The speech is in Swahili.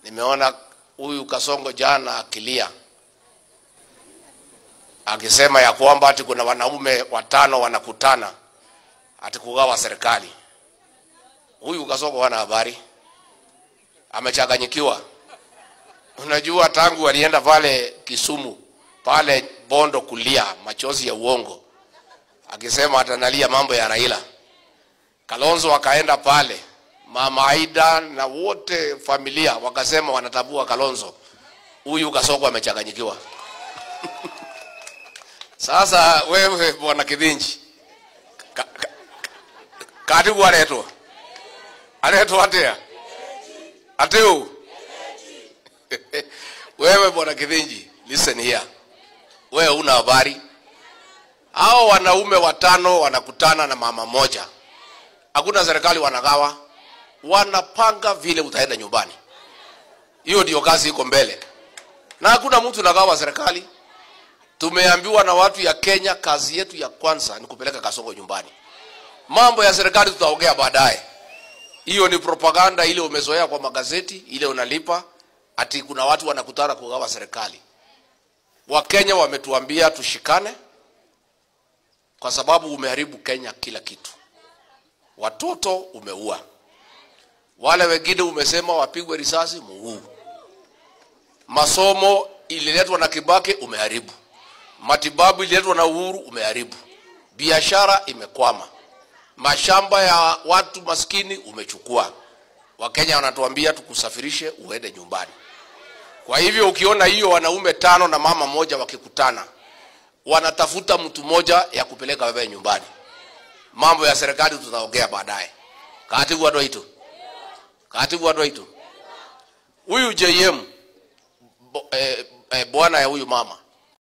Nimeona huyu Kasongo jana akilia, akisema ya kwamba ati kuna wanaume 5 wanakutana ati kugawa serikali. Huyu Kasongo hana habari, amechanganyikiwa. Unajua tangu alienda pale Kisumu, pale Bondo kulia machozi ya uongo, akisema atanalia mambo ya Raila. Kalonzo akaenda pale, Mama Aida na wote familia wakasema wanatabua Kalonzo. Huyu Kasongo amechanganyikiwa. Sasa wewe bwana Kidinji, katibu aletwa atea ateu. Wewe bwana Kidinji, listen here. Wewe una habari? Hao wanaume 5 wanakutana na mama moja. Hakuna serikali wanagawa. Wanapanga vile utaenda nyumbani. Hiyo ndio kazi iko mbele. Na hakuna mtu anagawa serikali. Tumeambiwa na watu ya Kenya, kazi yetu ya kwanza ni kupeleka Kasongo nyumbani. Mambo ya serikali tutaongea baadaye. Hiyo ni propaganda ile umezoea kwa magazeti, ile unalipa ati kuna watu wanakutana kugawa serikali. Wakenya wametuambia tushikane kwa sababu umeharibu Kenya kila kitu. Watoto umeua. Wale wengine umesema wapigwe risasi muuu. Masomo ililetwa na Kibaki umeharibu. Matibabu ililetwa na Uhuru umeharibu. Biashara imekwama. Mashamba ya watu maskini umechukua. Wakenya wanatuambia tukusafirishe uende nyumbani. Kwa hivyo ukiona hiyo wanaume 5 na mama moja wakikutana, wanatafuta mtu moja ya kupeleka wewe nyumbani. Mambo ya serikali tutaongea baadaye. Katibu wa Doito. Huyu JM bwana ya huyu mama